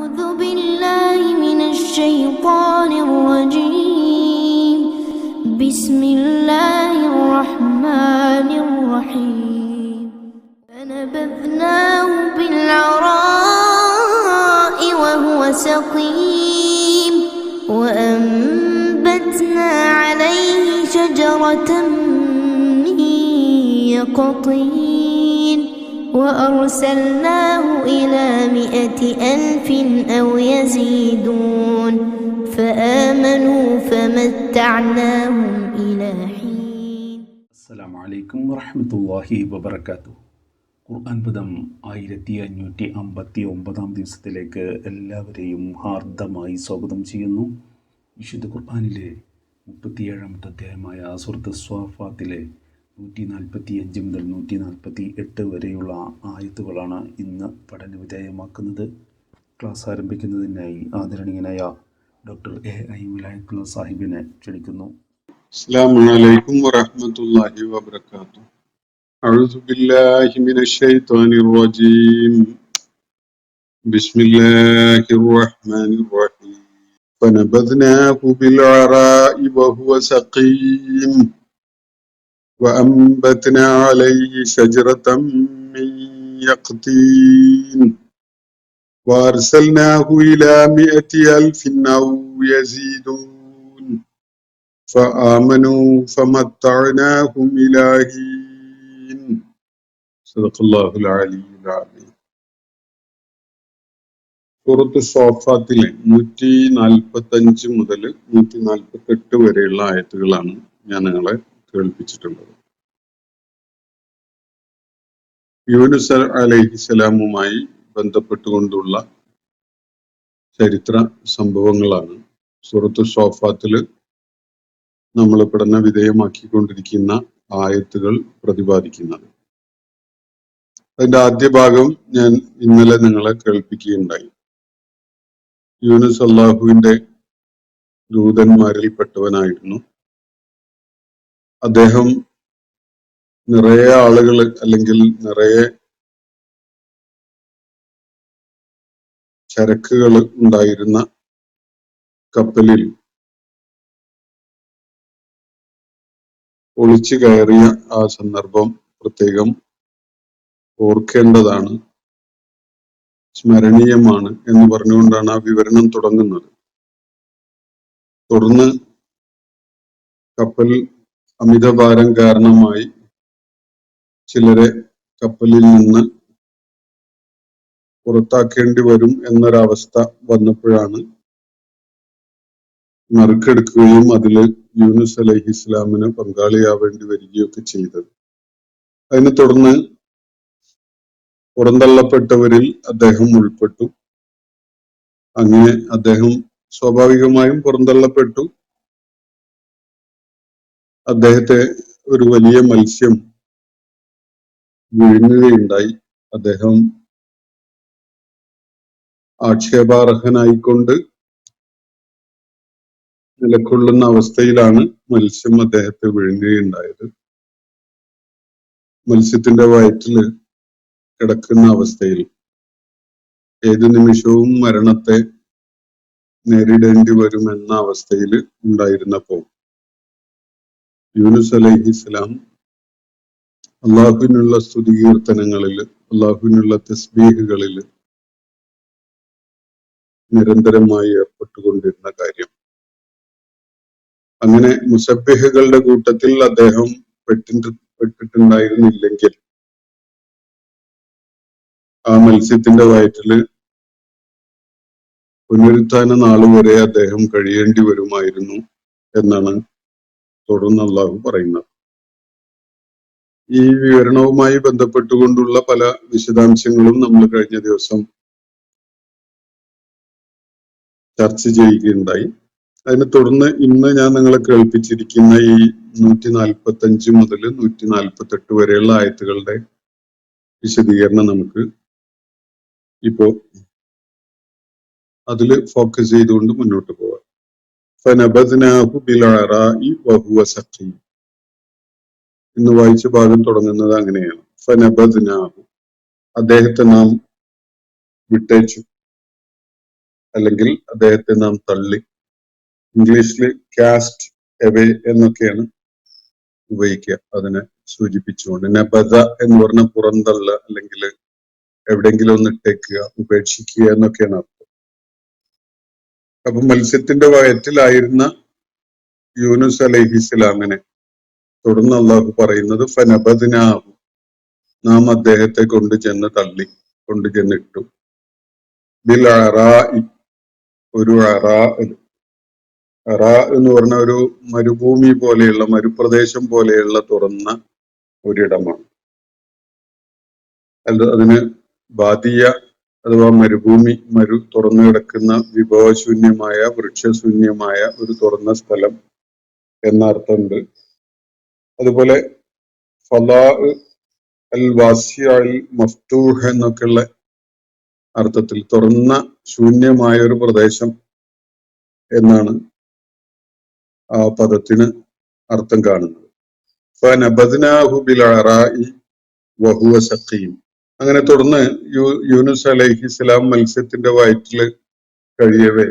أعوذ بالله من الشيطان الرجيم. بسم الله الرحمن الرحيم. فنبذناه بالعراء وهو سقيم وأنبتنا عليه شجرة من يقطين وأرسلناه إلى 100,000 أو يزيدون فآمنوا فمتعناهم إلى حين. السلام عليكم ورحمة الله وبركاته. ഖുർആൻ പദം 1559 ദിവസത്തിലേക്ക് എല്ലാവരെയും ഹാർദമായി സ്വാഗതം ചെയ്യുന്നു. വിശുദ്ധ ഖുർആനിലെ 37-ാമത്തെ അധ്യായമായ സൂറത്ത് സ്വാഫാത്തിലെ 145 മുതൽ 148 വരെയുള്ള ആയത്തുകളാണ് ഇന്ന് പഠനവിധേയമാക്കുന്നത്. ക്ലാസ് ആരംഭിക്കുന്നതിനായി ആദരണീയനായ ഡോക്ടർ A.I. വിലായത്തുള്ള സാഹിബിനെ ക്ഷണിക്കുന്നു. അസ്സലാമു അലൈക്കും വറഹ്മത്തുള്ളാഹി വബറകാതുഹു. അഊദു ബില്ലാഹി മിനശ് ശൈത്വാനിർ റജീം. ബിസ്മില്ലാഹിർ റഹ്മാനിർ റഹീം. ഫനബദ്നാഹു ബിൽഅറാഇ വഹുവ സഖീം വഅൻബത്നാ അലൈഹി ശജറതൻ മിൻ യഖ്തീൻ വഅർസൽനാഹു ഇലാ 100,000 ഔ യസീദൂൻ فآمنوا فمتعناهم إلى حين. صدق الله العلي العظيم. സൂറത്ത് സ്വാഫാത്തിലെ 145 മുതൽ 148 വരെയുള്ള ആയത്തുകളാണ് ഞാൻ നിങ്ങളെ കേൾപ്പിച്ചിട്ടുള്ളത്. യൂനുസ് അലൈഹിസ്സലാമുമായി ബന്ധപ്പെട്ടുകൊണ്ടുള്ള ചരിത്ര സംഭവങ്ങളാണ് സൂറത്ത് സ്വാഫാത്തില് നമ്മൾ പഠന വിധേയമാക്കിക്കൊണ്ടിരിക്കുന്ന ആയത്തുകൾ പ്രതിപാദിക്കുന്നത്. അതിന്റെ ആദ്യ ഭാഗം ഞാൻ ഇന്നലെ നിങ്ങളെ കേൾപ്പിക്കുകയുണ്ടായി. യൂനുസ് അല്ലാഹുവിന്റെ ദൂതന്മാരിൽപ്പെട്ടവനായിരുന്നു. അദ്ദേഹം നിറയെ ആളുകൾ അല്ലെങ്കിൽ നിറയെ ചരക്കുകൾ ഉണ്ടായിരുന്ന കപ്പലിൽ ഒളിച്ചു കയറിയ ആ സന്ദർഭം പ്രത്യേകം ഓർക്കേണ്ടതാണ്, സ്മരണീയമാണ് എന്ന് പറഞ്ഞുകൊണ്ടാണ് ആ വിവരണം തുടങ്ങുന്നത്. തുടർന്ന് കപ്പൽ അമിതഭാരം കാരണമായി ചിലരെ കപ്പലിൽ നിന്ന് പുറത്താക്കേണ്ടി വരും എന്നൊരവസ്ഥ വന്നപ്പോഴാണ് നറുക്കെടുക്കുകയും അതില് യൂനുസ് അലൈഹിസ്സലാമിന് പങ്കാളിയാവേണ്ടി വരികയൊക്കെ ചെയ്തത്. അതിനെ തുടർന്ന് പുറന്തള്ളപ്പെട്ടവരിൽ അദ്ദേഹം ഉൾപ്പെട്ടു. അങ്ങനെ അദ്ദേഹം സ്വാഭാവികമായും പുറന്തള്ളപ്പെട്ടു. അദ്ദേഹത്തെ ഒരു വലിയ മത്സ്യം വിഴുങ്ങുകയുണ്ടായി. അദ്ദേഹം ആക്ഷേപാർഹനായിക്കൊണ്ട് നിലകൊള്ളുന്ന അവസ്ഥയിലാണ് മത്സ്യം അദ്ദേഹത്തെ വിഴുങ്ങുകയുണ്ടായത്. മത്സ്യത്തിന്റെ വയറ്റില് കിടക്കുന്ന അവസ്ഥയിൽ ഏതു നിമിഷവും മരണത്തെ നേരിടേണ്ടി വരുമെന്ന അവസ്ഥയിൽ ഉണ്ടായിരുന്നപ്പോൾ യൂനുസ് അലൈഹിസ്സലാം അള്ളാഹുവിനുള്ള സ്തുതികീർത്തനങ്ങളിൽ, അള്ളാഹുവിനുള്ള തസ്ബീഹുകളിൽ നിരന്തരമായി ഏർപ്പെട്ടുകൊണ്ടിരുന്ന കാര്യം. അങ്ങനെ മുസബ്ബിഹുകളുടെ കൂട്ടത്തിൽ അദ്ദേഹം പെട്ടിട്ടുണ്ടായിരുന്നില്ലെങ്കിൽ ആ മത്സ്യത്തിന്റെ വയറ്റില് പുനരുത്ഥാന നാളുവരെ അദ്ദേഹം കഴിയേണ്ടി വരുമായിരുന്നു എന്നാണ് തുടർന്ന് അള്ളാഹു പറയുന്നത്. ഈ വിവരണവുമായി ബന്ധപ്പെട്ടുകൊണ്ടുള്ള പല വിശദാംശങ്ങളും നമ്മൾ കഴിഞ്ഞ ദിവസം ചർച്ച ചെയ്യുകയുണ്ടായി. അതിനെ തുടർന്ന് ഇന്ന് ഞാൻ നിങ്ങളെ കേൾപ്പിച്ചിരിക്കുന്ന ഈ 145 മുതൽ 148 വരെയുള്ള ആയത്തുകളുടെ വിശദീകരണം നമുക്ക് ഇപ്പോ അതില് ഫോക്കസ് ചെയ്തുകൊണ്ട് മുന്നോട്ട് പോവാം. ഫനബദ്നാഹു ബിൽഅറാഇ വഹുവ സഖീം. ഇന്ന് വായിച്ച ഭാഗം തുടങ്ങുന്നത് അങ്ങനെയാണ്. ഫനബദ്നാഹു, അദ്ദേഹത്തെ നാം വിട്ടേച്ചു. അല്ലെങ്കിൽ അദ്ദേഹത്തെ നാം തള്ളി. ഇംഗ്ലീഷിൽ കാസ്റ്റ് എവേ എന്നൊക്കെയാണ് ഉപയോഗിക്കുക അതിനെ സൂചിപ്പിച്ചുകൊണ്ട്. നബദ എന്ന് പറഞ്ഞ പുറന്തള്ള അല്ലെങ്കിൽ എവിടെയെങ്കിലും ഒന്ന് ഇട്ടേക്കുക, ഉപേക്ഷിക്കുക എന്നൊക്കെയാണ് അർത്ഥം. അപ്പൊ മത്സ്യത്തിന്റെ വയറ്റിലായിരുന്ന യൂനുസ് അലൈഹിസ്സലാമിനെ തുടർന്ന് അള്ളാഹു പറയുന്നത് ഫനബദ്നാഹു, നാം അദ്ദേഹത്തെ കൊണ്ടുചെന്ന് തള്ളി, കൊണ്ടുചെന്നിട്ടു. ബിൽ അറാഇ, ഒരു അറാ എന്ന് പറഞ്ഞ ഒരു മരുഭൂമി പോലെയുള്ള, മരുപ്രദേശം പോലെയുള്ള തുറന്ന ഒരിടമാണ്. അതിന് ബാദിയ അഥവാ മരുഭൂമി, തുറന്നു കിടക്കുന്ന വിഭവശൂന്യമായ വൃക്ഷശൂന്യമായ ഒരു തുറന്ന സ്ഥലം എന്ന അർത്ഥമുണ്ട്. അതുപോലെ ഫലാ അൽ വാസിയ അൽ മഫ്തൂഹ് എന്നൊക്കെയുള്ള അർത്ഥത്തിൽ തുറന്ന ശൂന്യമായ ഒരു പ്രദേശം എന്നാണ് ആ പദത്തിന് അർത്ഥം കാണുന്നത്. ഫനബദ്നാഹു ബിൽ അറാഇ വഹുവ സഖീം. അങ്ങനെ തുടർന്ന് യൂനുസ് അലൈഹിസ്സലാം മത്സ്യത്തിന്റെ വയറ്റില് കഴിയവേ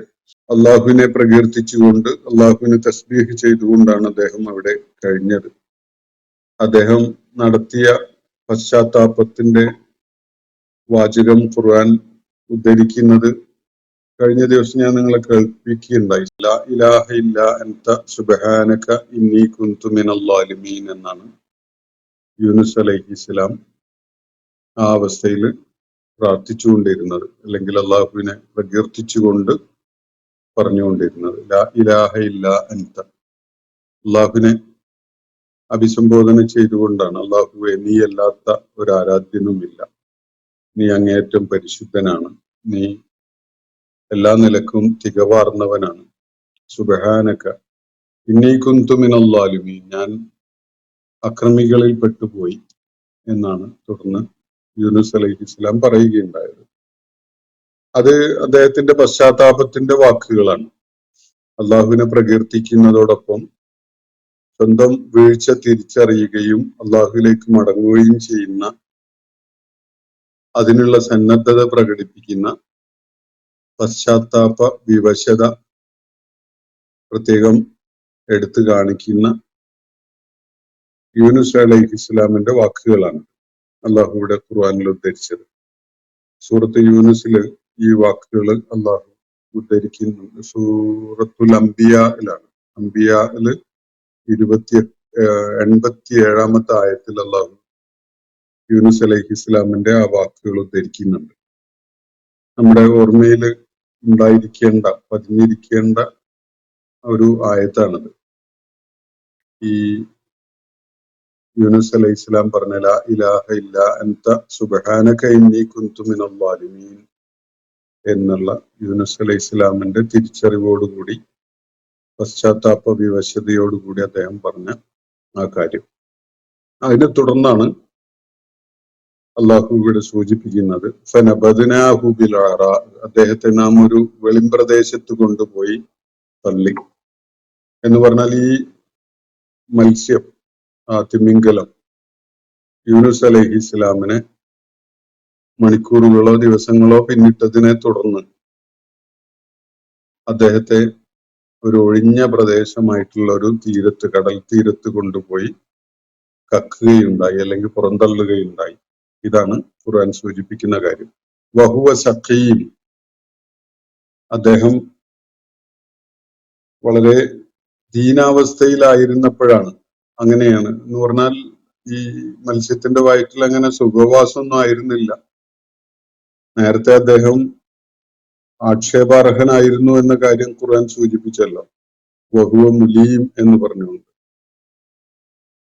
അള്ളാഹുവിനെ പ്രകീർത്തിച്ചുകൊണ്ട്, അള്ളാഹുവിനെ തസ്ബീഹ് ചെയ്തുകൊണ്ടാണ് അദ്ദേഹം അവിടെ കഴിഞ്ഞത്. അദ്ദേഹം നടത്തിയ പശ്ചാത്താപത്തിന്റെ വാചകം ഖുർആൻ ഉദ്ധരിക്കുന്നത് കഴിഞ്ഞ ദിവസം ഞാൻ നിങ്ങളെ കേൾപ്പിക്കുകയുണ്ടായി. ലാ ഇലാഹ ഇല്ല അൻത സുബ്ഹാനക ഇന്നി കുന്തു മിനൽ ളാലിമീൻ എന്നാണ് യൂനുസ് അലൈഹിസ്സലാം ആ അവസ്ഥയിൽ പ്രാർത്ഥിച്ചുകൊണ്ടിരുന്നത്, അല്ലെങ്കിൽ അള്ളാഹുവിനെ പ്രകീർത്തിച്ചുകൊണ്ട് പറഞ്ഞുകൊണ്ടിരുന്നത്. ലാ ഇലാഹ ഇല്ല അൻത, അള്ളാഹുവിനെ അഭിസംബോധന ചെയ്തുകൊണ്ടാണ്. അള്ളാഹുവെ, നീ അല്ലാത്ത ഒരു ആരാധ്യനുമില്ല, നീ അങ്ങേയറ്റം പരിശുദ്ധനാണ്, നീ എല്ലാ നിലക്കും തികവാർന്നവനാണ്. സുബ്ഹാനക ഇന്നി കുന്തു മിനൽ ളാലിമീൻ, ഞാൻ അക്രമികളിൽ പെട്ടുപോയി എന്നാണ് തുടർന്ന് യൂനുസ് അലൈഹിസ്സലാം പറയുകയുണ്ടായത്. അത് അദ്ദേഹത്തിന്റെ പശ്ചാത്താപത്തിന്റെ വാക്കുകളാണ്. അള്ളാഹുവിനെ പ്രകീർത്തിക്കുന്നതോടൊപ്പം സ്വന്തം വീഴ്ച തിരിച്ചറിയുകയും അള്ളാഹുവിലേക്ക് മടങ്ങുകയും ചെയ്യുന്ന, അതിനുള്ള സന്നദ്ധത പ്രകടിപ്പിക്കുന്ന, പശ്ചാത്താപ വിവശത പ്രത്യേകം എടുത്തു കാണിക്കുന്ന യൂനുസ് അലൈഹിസ്സലാമിന്റെ വാക്കുകളാണ് അള്ളാഹുവിടെ ഖുർആനിൽ ഉദ്ധരിച്ചത്. സൂറത്ത് യൂനുസില് ഈ വാക്കുകൾ അള്ളാഹു ഉദ്ധരിക്കുന്നുണ്ട്. സൂറത്തുൽ അംബിയായിലാണ്. അംബിയായില് 87-ാമത്തെ ആയത്തിൽ അള്ളാഹു യൂനുസ് അലൈഹിസ്സലാമിന്റെ ആ വാക്കുകൾ ഉദ്ധരിക്കുന്നുണ്ട്. നമ്മുടെ ഓർമ്മയിൽ ഉണ്ടായിരിക്കേണ്ട, പതിഞ്ഞിരിക്കേണ്ട ഒരു ആയത്താണത്. ഈ യൂനുസ് അലൈഹിസ്സലാം പറഞ്ഞ ലാ ഇലാഹ ഇല്ല അൻത സുബ്ഹാനക ഇന്നി കുന്തു മിനൽ ളാലിമീൻ എന്നുള്ള യൂനുസ് അലൈഹിസ്സലാമിന്റെ തിരിച്ചറിവോടുകൂടി, പശ്ചാത്താപ വിവശതയോടുകൂടി അദ്ദേഹം പറഞ്ഞ ആ കാര്യം. അതിനെ തുടർന്നാണ് അള്ളാഹു ഇവിടെ സൂചിപ്പിക്കുന്നത് ഫനബദ്നാഹു ബിൽ അറാ, അദ്ദേഹത്തെ നാം ഒരു വെളിമ്പ്രദേശത്ത് കൊണ്ടുപോയി തള്ളി എന്ന് പറഞ്ഞാൽ ഈ മത്സ്യം, ആ തിമിംഗലം യൂനുസ് അലൈഹിസ്സലാമിനെ മണിക്കൂറുകളോ ദിവസങ്ങളോ പിന്നിട്ടതിനെ തുടർന്ന് അദ്ദേഹത്തെ ഒരു ഒഴിഞ്ഞ പ്രദേശമായിട്ടുള്ള ഒരു തീരത്ത്, കടൽ തീരത്ത് കൊണ്ടുപോയി കക്കുകയുണ്ടായി, അല്ലെങ്കിൽ പുറന്തള്ളുകയുണ്ടായി. ഇതാണ് ഖുർആൻ സൂചിപ്പിക്കുന്ന കാര്യം. വഹുവ സഖീം, അദ്ദേഹം വളരെ ദീനാവസ്ഥയിലായിരുന്നപ്പോഴാണ്. അങ്ങനെയാണ് എന്ന് പറഞ്ഞാൽ ഈ മത്സ്യത്തിന്റെ വയറ്റിൽ അങ്ങനെ സുഖവാസമൊന്നും ആയിരുന്നില്ല. നേരത്തെ അദ്ദേഹം ആക്ഷേപാർഹനായിരുന്നു എന്ന കാര്യം ഖുർആൻ സൂചിപ്പിച്ചല്ലോ. വഹുവ മുലീം എന്ന് പറഞ്ഞുകൊണ്ട്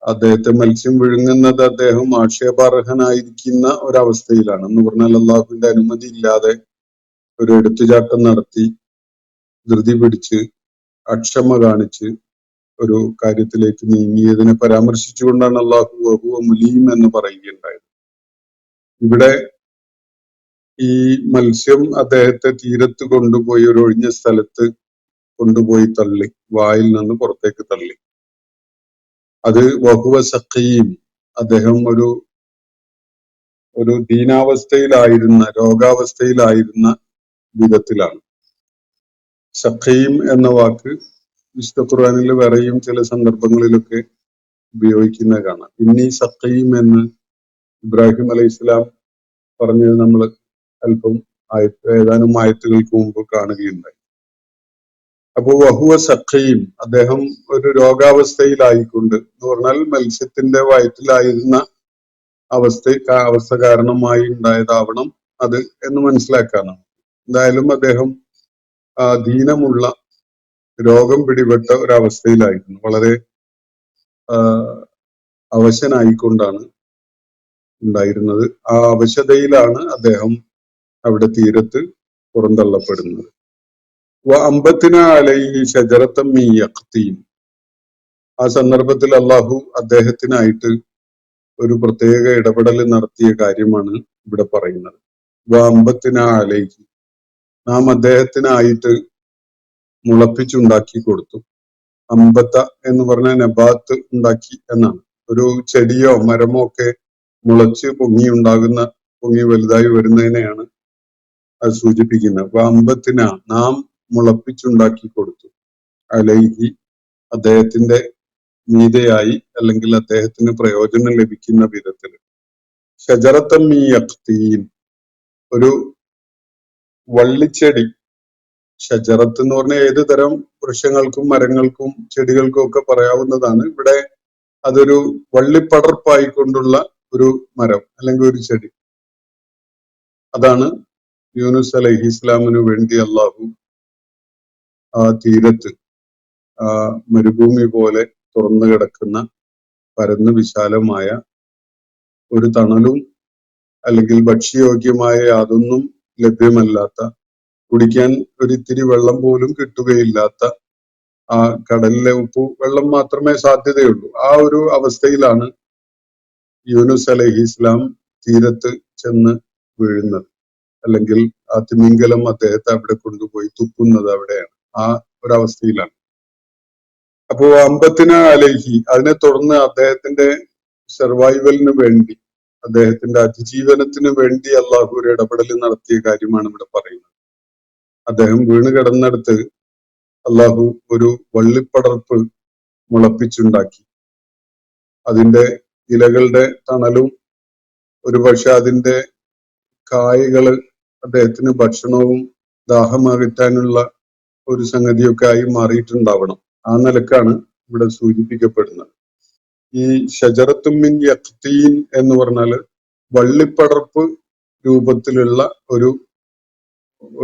അദ്ദേഹത്തെ മത്സ്യം വിഴുങ്ങുന്നത് അദ്ദേഹം ആക്ഷേപാർഹനായിരിക്കുന്ന ഒരവസ്ഥയിലാണ്. എന്ന് പറഞ്ഞാൽ അള്ളാഹുവിന്റെ അനുമതി ഇല്ലാതെ ഒരു എടുത്തുചാട്ടം നടത്തി, ധൃതി പിടിച്ച്, അക്ഷമ കാണിച്ച് ഒരു കാര്യത്തിലേക്ക് നീങ്ങിയതിനെ പരാമർശിച്ചുകൊണ്ടാണ് അള്ളാഹു വഹുവ മുലീം എന്ന് പറയുകയുണ്ടായത്. ഇവിടെ ഈ മത്സ്യം അദ്ദേഹത്തെ തീരത്ത് കൊണ്ടുപോയി ഒരു ഒഴിഞ്ഞ സ്ഥലത്ത് കൊണ്ടുപോയി തള്ളി, വായിൽ നിന്ന് പുറത്തേക്ക് തള്ളി. അത് വഹുവ സഖീം, അദ്ദേഹം ഒരു ദീനാവസ്ഥയിലായിരുന്ന, രോഗാവസ്ഥയിലായിരുന്ന വിധത്തിലാണ്. സഖീം എന്ന വാക്ക് വിശുദ്ധ ഖുർആനിൽ വേറെയും ചില സന്ദർഭങ്ങളിലൊക്കെ ഉപയോഗിക്കുന്നത് കാണാം. ഇന്നീ സഖീം എന്ന് ഇബ്രാഹിം അലൈഹി ഇസ്ലാം പറഞ്ഞത് നമ്മൾ അല്പം ഏതാനും ആയത്തുകൾക്ക് മുമ്പ് കാണുകയുണ്ടായി. അപ്പോ വഹുവ സഖീം, അദ്ദേഹം ഒരു രോഗാവസ്ഥയിലായിക്കൊണ്ട് എന്ന് പറഞ്ഞാൽ മത്സ്യത്തിന്റെ വയറ്റിലായിരുന്ന അവസ്ഥ കാരണമായി ഉണ്ടായതാവണം അത് എന്ന് മനസ്സിലാക്കാനാണ്. എന്തായാലും അദ്ദേഹം ദീനമുള്ള രോഗം പിടിപെട്ട ഒരവസ്ഥയിലായിരുന്നു. വളരെ അവശനായിക്കൊണ്ടാണ് ഉണ്ടായിരുന്നത്. ആ അവശതയിലാണ് അദ്ദേഹം അവിടെ തീരത്ത് പുറന്തള്ളപ്പെടുന്നത്. അമ്പത്തിന അലൈഹി ഷജറത്തം മീ യഖ്തീൻ, ആ സന്ദർഭത്തിൽ അള്ളാഹു അദ്ദേഹത്തിനായിട്ട് ഒരു പ്രത്യേക ഇടപെടൽ നടത്തിയ കാര്യമാണ് ഇവിടെ പറയുന്നത്. അമ്പത്തിന അലൈഹി, നാം അദ്ദേഹത്തിനായിട്ട് മുളപ്പിച്ചുണ്ടാക്കി കൊടുത്തു. അമ്പത്ത എന്ന് പറഞ്ഞ നബാത്ത് ഉണ്ടാക്കി എന്നാണ്. ഒരു ചെടിയോ മരമോ ഒക്കെ മുളച്ച് പൊങ്ങി വലുതായി വരുന്നതിനെയാണ് അത് സൂചിപ്പിക്കുന്നത്. അമ്പത്തിന, നാം മുളപ്പിച്ചുണ്ടാക്കി കൊടുത്തു, അലൈഹി, അദ്ദേഹത്തിന്റെ മീതയായി, അല്ലെങ്കിൽ അദ്ദേഹത്തിന് പ്രയോജനം ലഭിക്കുന്ന വിധത്തിൽ, ഷജറത്തൻ മീ യഖ്തീൻ, ഒരു വള്ളിച്ചെടി. ഷജറത്ത് എന്ന് പറഞ്ഞാൽ ഏത് തരം വൃക്ഷങ്ങൾക്കും മരങ്ങൾക്കും ചെടികൾക്കും ഒക്കെ പറയാവുന്നതാണ്. ഇവിടെ അതൊരു വള്ളിപ്പടർപ്പായിക്കൊണ്ടുള്ള ഒരു മരം അല്ലെങ്കിൽ ഒരു ചെടി. അതാണ് യൂനുസ് അലൈഹി ഇസ്ലാമിനു വേണ്ടി അള്ളാഹു ആ തീരത്ത്, ആ മരുഭൂമി പോലെ തുറന്നു കിടക്കുന്ന പരന്ന് വിശാലമായ ഒരു തണലും അല്ലെങ്കിൽ ഭക്ഷ്യയോഗ്യമായ യാതൊന്നും ലഭ്യമല്ലാത്ത, കുടിക്കാൻ ഒരിത്തിരി വെള്ളം പോലും കിട്ടുകയില്ലാത്ത, ആ കടലിലെ വെള്ളം മാത്രമേ സാധ്യതയുള്ളൂ. ആ ഒരു അവസ്ഥയിലാണ് യൂനുസ് അലൈഹി ഇസ്ലാം തീരത്ത് ചെന്ന് വീഴുന്നത്. അല്ലെങ്കിൽ ആ തിമിംഗലം അദ്ദേഹത്തെ അവിടെ കൊണ്ടുപോയി തുപ്പുന്നത് അവിടെയാണ്. ആ ഒരവസ്ഥയിലാണ്. അപ്പോ അമ്പത്തിന അലൈഹി, അതിനെ തുടർന്ന് അദ്ദേഹത്തിന്റെ സർവൈവലിന് വേണ്ടി, അദ്ദേഹത്തിന്റെ അതിജീവനത്തിന് വേണ്ടി അള്ളാഹു ഒരു ഇടപെടൽ നടത്തിയ കാര്യമാണ് ഇവിടെ പറയുന്നത്. അദ്ദേഹം വീണ് കിടന്നിടത്ത് അള്ളാഹു ഒരു വള്ളിപ്പടർപ്പ് മുളപ്പിച്ചുണ്ടാക്കി. അതിന്റെ ഇലകളുടെ തണലും ഒരുപക്ഷെ അതിന്റെ കായകള് അദ്ദേഹത്തിന് ഭക്ഷണവും ദാഹമകറ്റാനുള്ള ഒരു സംഗതിയൊക്കെ ആയി മാറിയിട്ടുണ്ടാവണം. ആ നിലക്കാണ് ഇവിടെ സൂചിപ്പിക്കപ്പെടുന്നത്. ഈ ഷജറത്തും മിൻ യഖ്തീൻ എന്ന് പറഞ്ഞാല് വള്ളിപ്പടർപ്പ് രൂപത്തിലുള്ള ഒരു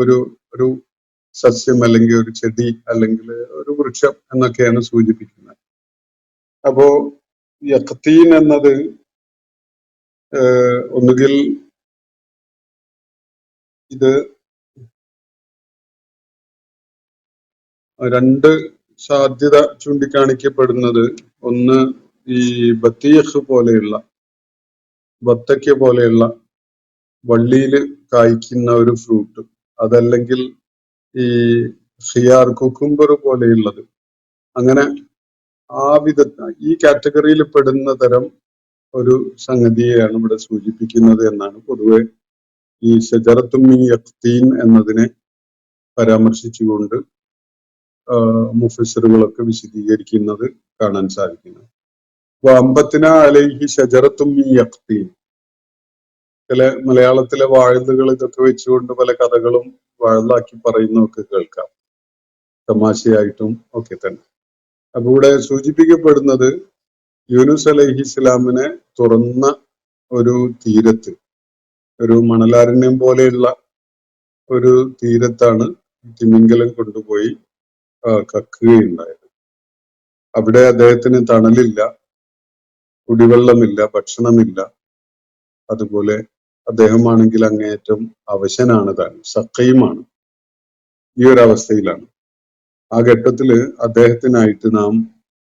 ഒരു ഒരു സസ്യം അല്ലെങ്കിൽ ഒരു ചെടി അല്ലെങ്കിൽ ഒരു വൃക്ഷം എന്നൊക്കെയാണ് സൂചിപ്പിക്കുന്നത്. അപ്പോ യഖ്തീൻ എന്നത് ഒന്നുകിൽ ഇത് രണ്ട് സാധ്യത ചൂണ്ടിക്കാണിക്കപ്പെടുന്നത്, ഒന്ന് ഈ ബത്തീഖ് പോലെയുള്ള, ബത്തക്ക പോലെയുള്ള വള്ളിയിൽ കായ്ക്കുന്ന ഒരു ഫ്രൂട്ട്, അതല്ലെങ്കിൽ ഈ ഖിയാർ, കുക്കുംബർ പോലെയുള്ളത്. അങ്ങനെ ആ ഈ കാറ്റഗറിയിൽ പെടുന്ന തരം ഒരു സംഗതിയെയാണ് ഇവിടെ സൂചിപ്പിക്കുന്നത് എന്നാണ് പൊതുവെ ഈ ഷജറത്തും മിൻ യഖ്തീൻ എന്നതിനെ പരാമർശിച്ചുകൊണ്ട് മുഫസ്സിറുകളൊക്കെ വിശദീകരിക്കുന്നത് കാണാൻ സാധിക്കുന്നത്. അമ്പത്തിന അലൈഹി ഷജറത്തും മിൻ യഖ്തീൻ, ചില മലയാളത്തിലെ വാഴലുകൾ ഇതൊക്കെ വെച്ചുകൊണ്ട് പല കഥകളും വാഴലാക്കി പറയുന്നതൊക്കെ കേൾക്കാം, തമാശയായിട്ടും ഒക്കെ തന്നെ. അപ്പൊ ഇവിടെ സൂചിപ്പിക്കപ്പെടുന്നത് യൂനുസ് അലൈഹി ഇസ്ലാമിനെ തുറന്ന ഒരു തീരത്ത്, ഒരു മണലാരണ്യം പോലെയുള്ള ഒരു തീരത്താണ് തിമിംഗലം കൊണ്ടുപോയി കക്കുകയുണ്ടായത്. അവിടെ അദ്ദേഹത്തിന് തണലില്ല, കുടിവെള്ളമില്ല, ഭക്ഷണമില്ല. അതുപോലെ അദ്ദേഹമാണെങ്കിൽ അങ്ങേയറ്റം അവശനാണ്, താൻ സഖീമാണ്. ഈ ഒരു അവസ്ഥയിലാണ്. ആ ഘട്ടത്തില് അദ്ദേഹത്തിനായിട്ട് നാം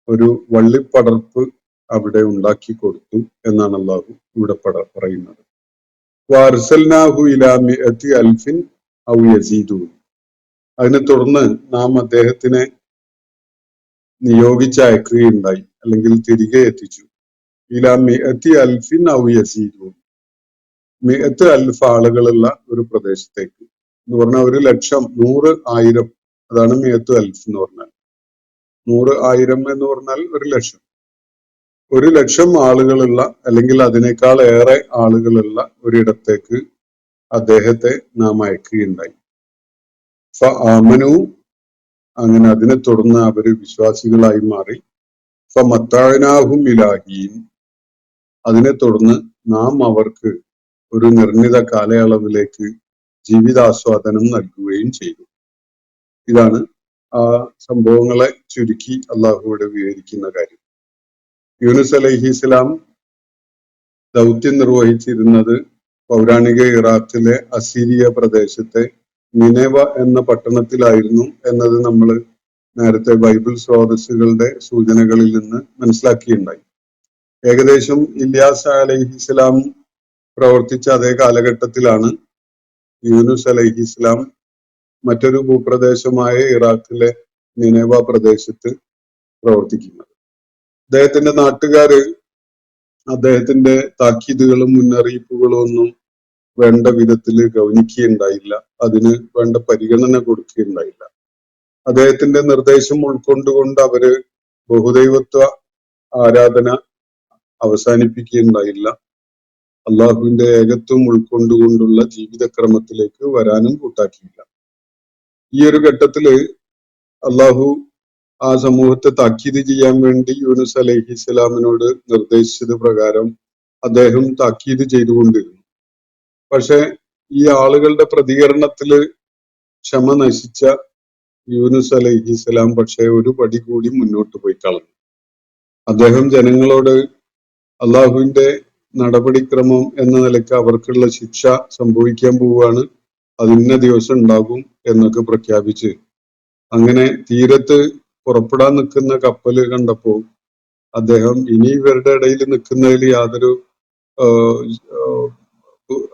ഒരു വള്ളിപ്പടർപ്പ് അവിടെ ഉണ്ടാക്കി കൊടുത്തു എന്നാണ് അള്ളാഹു ഇവിടെ പറയുന്നത്. വഅർസൽനാഹു ഇലാ മിഅത്തി അൽഫിൻ ഔ യസീദൂൻ, അതിനെ തുടർന്ന് നാം അദ്ദേഹത്തിനെ നിയോഗിച്ചയക്കുകയുണ്ടായി, അല്ലെങ്കിൽ തിരികെ എത്തിച്ചു. ഇലാ മിഅത്തി അൽഫിൻ ഔ യസീദൂൻ, മിഅത്ത് അൽഫ് ആളുകളുള്ള ഒരു പ്രദേശത്തേക്ക് എന്ന് പറഞ്ഞാൽ 1,00,000, 100,000 അതാണ് 100,000 എന്ന് പറഞ്ഞാൽ. 100,000 എന്ന് പറഞ്ഞാൽ 1,00,000. 1,00,000 ആളുകളുള്ള അല്ലെങ്കിൽ അതിനേക്കാൾ ഏറെ ആളുകളുള്ള ഒരിടത്തേക്ക് അദ്ദേഹത്തെ നാം അയക്കുകയുണ്ടായി. ആമനു, അങ്ങനെ അതിനെ തുടർന്ന് അവര് വിശ്വാസികളായി മാറി. മത്താനാഹും ഇലാഹീൻ, അതിനെ തുടർന്ന് നാം അവർക്ക് ഒരു നിർണിത കാലയളവിലേക്ക് ജീവിതാസ്വാദനം നൽകുകയും ചെയ്തു. ഇതാണ് ആ സംഭവങ്ങളെ ചുരുക്കി അള്ളാഹുവിടെ വിവരിക്കുന്ന കാര്യം. യൂനുസ് അലൈഹിസ്സലാം ദൗത്യം നിർവഹിച്ചിരുന്നത് പൗരാണിക ഇറാഖിലെ അസീരിയ പ്രദേശത്തെ നിനെവ എന്ന പട്ടണത്തിലായിരുന്നു എന്നത് നമ്മൾ നേരത്തെ ബൈബിൾ സ്രോതസ്സുകളുടെ സൂചനകളിൽ നിന്ന് മനസ്സിലാക്കിയിട്ടുണ്ടായി. ഏകദേശം ഇല്യാസ് അലൈഹിസ്സലാം പ്രവർത്തിച്ച അതേ കാലഘട്ടത്തിലാണ് യൂനുസ് അലൈഹിസ്സലാം മറ്റൊരു ഭൂപ്രദേശമായ ഇറാഖിലെ നിനെവ പ്രദേശത്ത് പ്രവർത്തിക്കുന്നത്. അദ്ദേഹത്തിന്റെ നാട്ടുകാര് അദ്ദേഹത്തിന്റെ താക്കീതുകളും മുന്നറിയിപ്പുകളും ഒന്നും വേണ്ട വിധത്തിൽ ഗൗനിക്കുകയുണ്ടായില്ല, അതിന് വേണ്ട പരിഗണന കൊടുക്കുകയുണ്ടായില്ല. അദ്ദേഹത്തിന്റെ നിർദ്ദേശം ഉൾക്കൊണ്ടുകൊണ്ട് അവര് ബഹുദൈവത്വ ആരാധന അവസാനിപ്പിക്കുകയുണ്ടായില്ല. അള്ളാഹുവിന്റെ ഏകത്വം ഉൾക്കൊണ്ടുകൊണ്ടുള്ള ജീവിതക്രമത്തിലേക്ക് വരാനും കൂട്ടാക്കിയില്ല. ഈ ഒരു ഘട്ടത്തില് അള്ളാഹു ആ സമൂഹത്തെ താക്കീത് ചെയ്യാൻ വേണ്ടി യൂനുസ് അലൈഹിസ്സലാമിനോട് നിർദ്ദേശിച്ചത് പ്രകാരം അദ്ദേഹം താക്കീത് ചെയ്തുകൊണ്ടിരുന്നു. പക്ഷെ ഈ ആളുകളുടെ പ്രതികരണത്തില് ക്ഷമ നശിച്ച യൂനുസ് അലൈഹിസ്സലാം പക്ഷെ ഒരു പടി കൂടി മുന്നോട്ട് പോയി കളഞ്ഞു. അദ്ദേഹം ജനങ്ങളോട് അള്ളാഹുവിന്റെ നടപടിക്രമം എന്ന നിലയ്ക്ക് അവർക്കുള്ള ശിക്ഷ സംഭവിക്കാൻ പോവുകയാണ്, അതിന്ന ദിവസം ഉണ്ടാകും എന്നൊക്കെ പ്രഖ്യാപിച്ച് അങ്ങനെ തീരത്ത് പുറപ്പെടാൻ നിൽക്കുന്ന കപ്പല് കണ്ടപ്പോൾ അദ്ദേഹം ഇനി ഇവരുടെ ഇടയിൽ നിൽക്കുന്നതിൽ യാതൊരു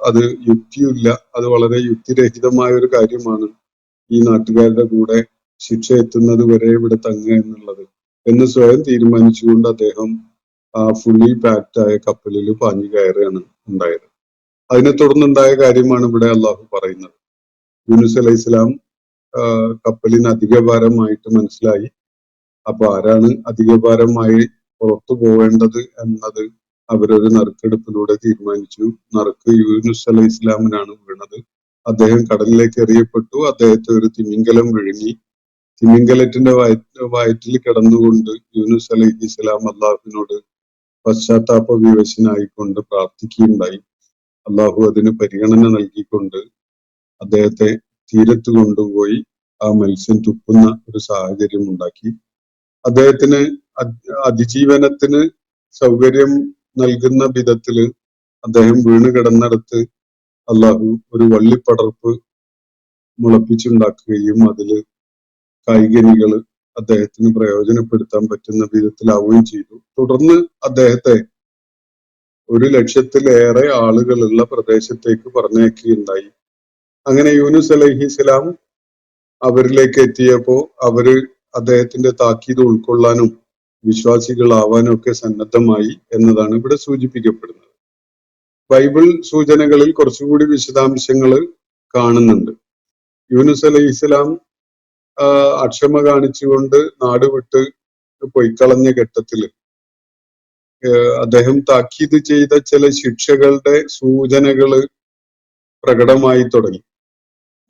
അത് യുക്തിയില്ല, അത് വളരെ യുക്തിരഹിതമായ ഒരു കാര്യമാണ് ഈ നാട്ടുകാരുടെ കൂടെ ശിക്ഷ എത്തുന്നത് വരെ ഇവിടെ തങ്ങുക എന്നുള്ളത് എന്ന് സ്വയം തീരുമാനിച്ചുകൊണ്ട് അദ്ദേഹം ആ ഫുള്ളി പാക്റ്റായ കപ്പലിൽ പാഞ്ഞു കയറുകയാണ് ഉണ്ടായത്. അതിനെ തുടർന്നുണ്ടായ കാര്യമാണ് ഇവിടെ അള്ളാഹു പറയുന്നത്. യൂനുസ് അലൈഹിസ്സലാം കപ്പലിന് അധികഭാരമായിട്ട് മനസ്സിലായി. അപ്പൊ ആരാണ് അധികഭാരമായി പുറത്തു പോവേണ്ടത് എന്നത് അവരൊരു നറുക്കെടുപ്പിലൂടെ തീരുമാനിച്ചു. നറുക്ക് യൂനുസ് അലൈഹിസ്സലാമിനാണ് വീണത്. അദ്ദേഹം കടലിലേക്ക് എറിയപ്പെട്ടു. അദ്ദേഹത്തെ ഒരു തിമിംഗലം വിഴുങ്ങി. തിമിംഗലത്തിന്റെ വയറ്റിൽ കിടന്നുകൊണ്ട് യൂനുസ് അലൈഹിസ്സലാം അള്ളാഹുവിനോട് പശ്ചാത്താപ വിവശനായിക്കൊണ്ട് പ്രാർത്ഥിക്കുകയുണ്ടായി. അള്ളാഹു അതിന് പരിഗണന നൽകിക്കൊണ്ട് അദ്ദേഹത്തെ തീരത്ത് കൊണ്ടുപോയി ആ മത്സ്യം തുപ്പുന്ന ഒരു സാഹചര്യം ഉണ്ടാക്കി. അദ്ദേഹത്തിന് അതിജീവനത്തിന് സൗകര്യം നൽകുന്ന വിധത്തില് അദ്ദേഹം വീണ് കിടന്നിടത്ത് അള്ളാഹു ഒരു വള്ളിപ്പടർപ്പ് മുളപ്പിച്ചുണ്ടാക്കുകയും അതില് കായികനികള് അദ്ദേഹത്തിന് പ്രയോജനപ്പെടുത്താൻ പറ്റുന്ന വിധത്തിലാവുകയും ചെയ്തു. തുടർന്ന് അദ്ദേഹത്തെ 1,00,000-ലേറെ ആളുകളുള്ള പ്രദേശത്തേക്ക് പറഞ്ഞയക്കുകയുണ്ടായി. അങ്ങനെ യൂനുസ് അലൈഹിസ്സലാം അവരിലേക്ക് എത്തിയപ്പോ അവര് അദ്ദേഹത്തിന്റെ താക്കീത് ഉൾക്കൊള്ളാനും വിശ്വാസികളാവാനും ഒക്കെ സന്നദ്ധമായി എന്നതാണ് ഇവിടെ സൂചിപ്പിക്കപ്പെടുന്നത്. ബൈബിൾ സൂചനകളിൽ കുറച്ചുകൂടി വിശദാംശങ്ങൾ കാണുന്നുണ്ട്. യൂനുസ് അലൈഹിസ്സലാം അക്ഷമ കാണിച്ചുകൊണ്ട് നാട് വിട്ട് പൊയ്ക്കളഞ്ഞ ഘട്ടത്തില് അദ്ദേഹം താക്കീത് ചെയ്ത ചില ശിക്ഷകളുടെ സൂചനകള് പ്രകടമായി തുടങ്ങി.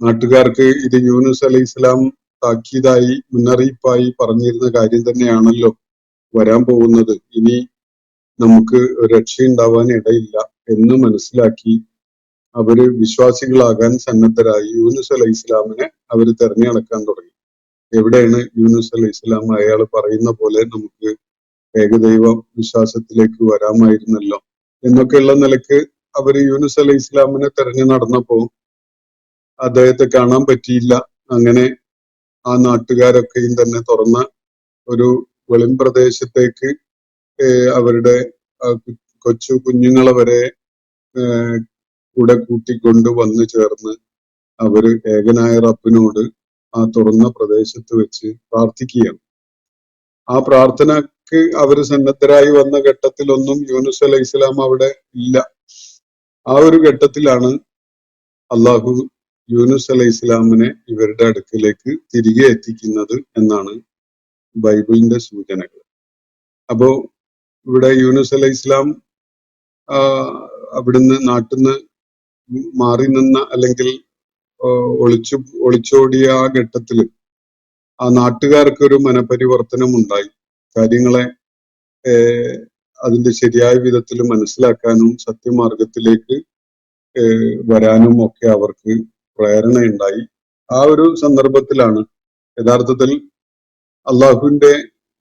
നാട്ടുകാർക്ക് ഇത് യൂനുസ് അലൈഹിസ്സലാം താക്കീതായി മുന്നറിയിപ്പായി പറഞ്ഞിരുന്ന കാര്യം തന്നെയാണല്ലോ വരാൻ പോകുന്നത്, ഇനി നമുക്ക് രക്ഷയുണ്ടാവാൻ ഇടയില്ല എന്ന് മനസ്സിലാക്കി അവര് വിശ്വാസികളാകാൻ സന്നദ്ധരായി. യൂനുസ് അലൈഹിസ്സലാമിനെ അവര് തെരഞ്ഞെടുക്കാൻ തുടങ്ങി. എവിടെയാണ് യൂനുസ് അലൈഹിസ്സലാം? അയാൾ പറയുന്ന പോലെ നമുക്ക് ഏകദൈവ വിശ്വാസത്തിലേക്ക് വരാമായിരുന്നല്ലോ എന്നൊക്കെയുള്ള നിലക്ക് അവര് യൂനുസ് അലൈഹിസ്സലാമിനെ തെരഞ്ഞു നടന്നപ്പോ അദ്ദേഹത്തെ കാണാൻ പറ്റിയില്ല. അങ്ങനെ ആ നാട്ടുകാരൊക്കെയും തന്നെ തുറന്ന ഒരു വെളിം പ്രദേശത്തേക്ക് അവരുടെ കൊച്ചു കുഞ്ഞുങ്ങളെ വരെ കൂടെ കൂട്ടിക്കൊണ്ട് വന്നു ചേർന്ന് അവര് ഏകനായ റബ്ബിനോട് ആ തുറന്ന പ്രദേശത്ത് വെച്ച് പ്രാർത്ഥിക്കുകയാണ്. ആ പ്രാർത്ഥനക്ക് അവര് സന്നദ്ധരായി വന്ന ഘട്ടത്തിലൊന്നും യൂനുസ് അലൈഹിസ്സലാം അവിടെ ഇല്ല. ആ ഒരു ഘട്ടത്തിലാണ് അള്ളാഹു യൂനുസ് അലൈഹി ഇസ്ലാമിനെ ഇവരുടെ അടുക്കിലേക്ക് തിരികെ എത്തിക്കുന്നത് എന്നാണ് ബൈബിളിന്റെ സൂചനകൾ. അപ്പോ ഇവിടെ യൂനുസ് അലൈഹി ഇസ്ലാം അവിടുന്ന് നാട്ടിൽ നിന്ന് മാറി നിന്ന അല്ലെങ്കിൽ ഒളിച്ചോടിയ ആ ഘട്ടത്തില് ആ നാട്ടുകാർക്ക് ഒരു മനപരിവർത്തനം ഉണ്ടായി. കാര്യങ്ങളെ അതിന്റെ ശരിയായ വിധത്തിൽ മനസ്സിലാക്കാനും സത്യമാർഗത്തിലേക്ക് വരാനും ഒക്കെ അവർക്ക് പ്രേരണയുണ്ടായി. ആ ഒരു സന്ദർഭത്തിലാണ് യഥാർത്ഥത്തിൽ അള്ളാഹുവിന്റെ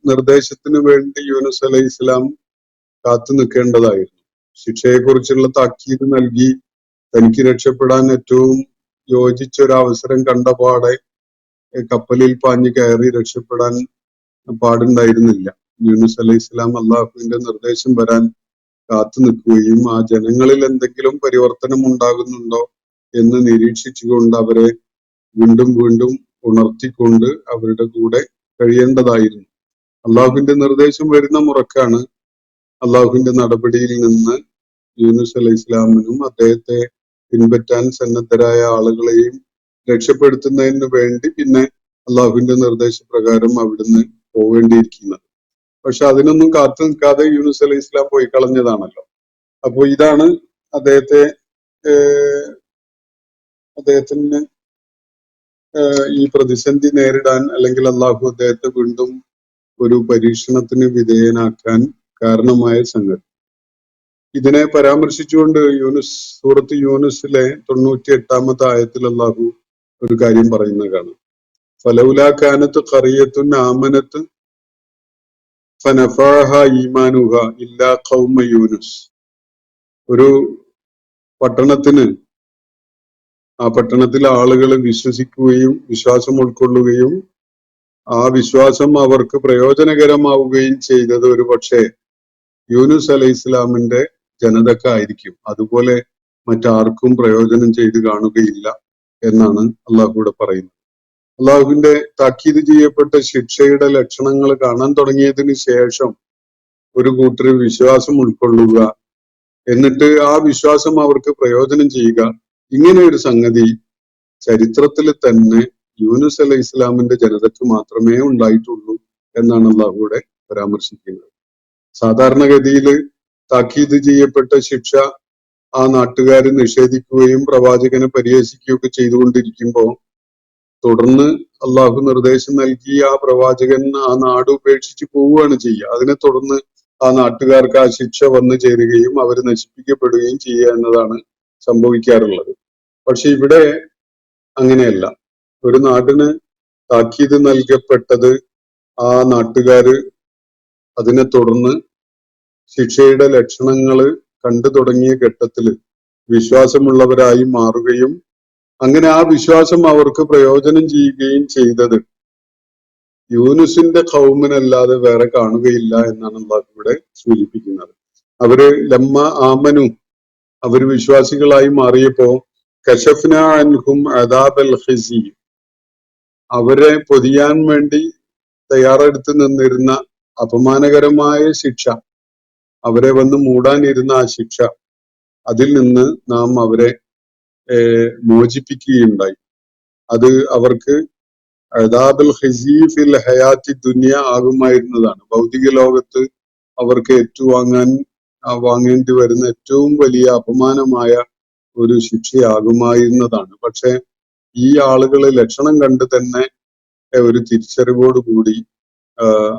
നിർദ്ദേശത്തിന് വേണ്ടി യൂനുസ് അലൈഹി ഇസ്ലാം കാത്തു നിൽക്കേണ്ടതായിരുന്നു. ശിക്ഷയെക്കുറിച്ചുള്ള താക്കീത് നൽകി തനിക്ക് രക്ഷപ്പെടാൻ ഏറ്റവും യോജിച്ച ഒരു അവസരം കണ്ടപാടെ കപ്പലിൽ പാഞ്ഞു കയറി രക്ഷപ്പെടാൻ പാടുണ്ടായിരുന്നില്ല. യൂനുസ് അലൈഹി ഇസ്ലാം അള്ളാഹുവിന്റെ നിർദ്ദേശം വരാൻ കാത്തു നിൽക്കുകയും ആ ജനങ്ങളിൽ എന്തെങ്കിലും പരിവർത്തനം ഉണ്ടാകുന്നുണ്ടോ എന്ന് നിരീക്ഷിച്ചുകൊണ്ട് അവരെ വീണ്ടും വീണ്ടും ഉണർത്തിക്കൊണ്ട് അവരുടെ കൂടെ കഴിയേണ്ടതായിരുന്നു. അള്ളാഹുവിന്റെ നിർദ്ദേശം വരുന്ന മുറക്കാണ് അള്ളാഹുവിന്റെ നടപടിയിൽ നിന്ന് യൂനുസ് അലൈഹി ഇസ്ലാമിനും അദ്ദേഹത്തെ പിൻപറ്റാൻ സന്നദ്ധരായ ആളുകളെയും രക്ഷപ്പെടുത്തുന്നതിന് വേണ്ടി പിന്നെ അള്ളാഹുവിന്റെ നിർദ്ദേശപ്രകാരം അവിടുന്ന് പോവേണ്ടിയിരിക്കുന്നത്. പക്ഷെ അതിനൊന്നും കാത്തു നിൽക്കാതെ യൂനുസ് അലൈഹി ഇസ്ലാം പോയി കളഞ്ഞതാണല്ലോ. അപ്പൊ ഇതാണ് അദ്ദേഹത്തിന് ഈ പ്രതിസന്ധി നേരിടാൻ അല്ലെങ്കിൽ അള്ളാഹു അദ്ദേഹത്തെ വീണ്ടും ഒരു പരീക്ഷണത്തിന് വിധേയനാക്കാൻ കാരണമായ സംഗതി. ഇതിനെ പരാമർശിച്ചുകൊണ്ട് സൂറത്ത് യൂനുസിലെ 98-ാമത്തെ ആയത്തിൽ അള്ളാഹു ഒരു കാര്യം പറയുന്നത് കാണാം. ഫലൗലാ കാനത്ത് ഖറിയത്തുൻ ആമനത്ത് ഫനഫഅഹ ഈമാനുഹ ഇല്ലാ ഖൗമ യൂനുസ്. ഒരു പട്ടണത്തിന് ആ പട്ടണത്തിലെ ആളുകൾ വിശ്വസിക്കുകയും വിശ്വാസം ഉൾക്കൊള്ളുകയും ആ വിശ്വാസം അവർക്ക് പ്രയോജനകരമാവുകയും ചെയ്തത് ഒരു പക്ഷേ യൂനുസ് അലൈഹി ഇസ്ലാമിന്റെ ജനതക്കായിരിക്കും. അതുപോലെ മറ്റാർക്കും പ്രയോജനം ചെയ്ത് കാണുകയില്ല എന്നാണ് അള്ളാഹുവിടെ പറയുന്നത്. അള്ളാഹുവിന്റെ താക്കീത് ചെയ്യപ്പെട്ട ശിക്ഷയുടെ ലക്ഷണങ്ങൾ കാണാൻ തുടങ്ങിയതിന് ശേഷം ഒരു കൂട്ടർ വിശ്വാസം ഉൾക്കൊള്ളുക, എന്നിട്ട് ആ വിശ്വാസം അവർക്ക് പ്രയോജനം ചെയ്യുക, ഇങ്ങനെ ഒരു സംഗതി ചരിത്രത്തിൽ തന്നെ യൂനുസ് അലൈഹി ഇസ്ലാമിന്റെ ജനതയ്ക്ക് മാത്രമേ ഉണ്ടായിട്ടുള്ളൂ എന്നാണ് അള്ളാഹുവിടെ പരാമർശിക്കുന്നത്. സാധാരണഗതിയിൽ താക്കീത് ചെയ്യപ്പെട്ട ശിക്ഷ ആ നാട്ടുകാർ നിഷേധിക്കുകയും പ്രവാചകനെ പരിഹസിക്കുകയൊക്കെ ചെയ്തുകൊണ്ടിരിക്കുമ്പോൾ തുടർന്ന് അള്ളാഹു നിർദ്ദേശം നൽകി ആ പ്രവാചകൻ ആ നാട് ഉപേക്ഷിച്ച് പോവുകയാണ് ചെയ്യുക. അതിനെ തുടർന്ന് ആ നാട്ടുകാർക്ക് ആ ശിക്ഷ വന്നു ചേരുകയും അവർ നശിപ്പിക്കപ്പെടുകയും ചെയ്യുക എന്നതാണ് സംഭവിക്കാറുള്ളത്. പക്ഷെ ഇവിടെ അങ്ങനെയല്ല. ഒരു നാടിന് താക്കീത് നൽകപ്പെട്ടത് ആ നാട്ടുകാര് അതിനെ തുടർന്ന് ശിക്ഷയുടെ ലക്ഷണങ്ങള് കണ്ടു തുടങ്ങിയ ഘട്ടത്തില് വിശ്വാസമുള്ളവരായി മാറുകയും അങ്ങനെ ആ വിശ്വാസം അവർക്ക് പ്രയോജനം ചെയ്യുകയും ചെയ്തത് യൂനുസിന്റെ ഖൗമിനല്ലാതെ വേറെ കാണുകയില്ല എന്നാണ് അള്ളാഹു ഇവിടെ സൂചിപ്പിക്കുന്നത്. അവര് ലമ്മ ആമനു, അവര് വിശ്വാസികളായി മാറിയപ്പോ കശഫ്ന അൻഹും അദാബൽ ഖിസി, അവരെ പൊതിയാൻ വേണ്ടി തയ്യാറെടുത്ത് നിന്നിരുന്ന അപമാനകരമായ ശിക്ഷ, അവരെ വന്ന് മൂടാനിരുന്ന ആ ശിക്ഷ, അതിൽ നിന്ന് നാം അവരെ മോചിപ്പിക്കുകയുണ്ടായി. അത് അവർക്ക് അദാബുൽ ഖിസി ഫിൽ ഹയാത്തി ദുനിയ ആകുമായിരുന്നതാണ്. ഭൗതിക ലോകത്ത് അവർക്ക് വാങ്ങേണ്ടി വരുന്ന ഏറ്റവും വലിയ അപമാനമായ ഒരു ശിക്ഷയാകുമായിരുന്നതാണ്. പക്ഷെ ഈ ആളുകൾ ലക്ഷണം കണ്ട് തന്നെ ഒരു തിരിച്ചറിവോടുകൂടി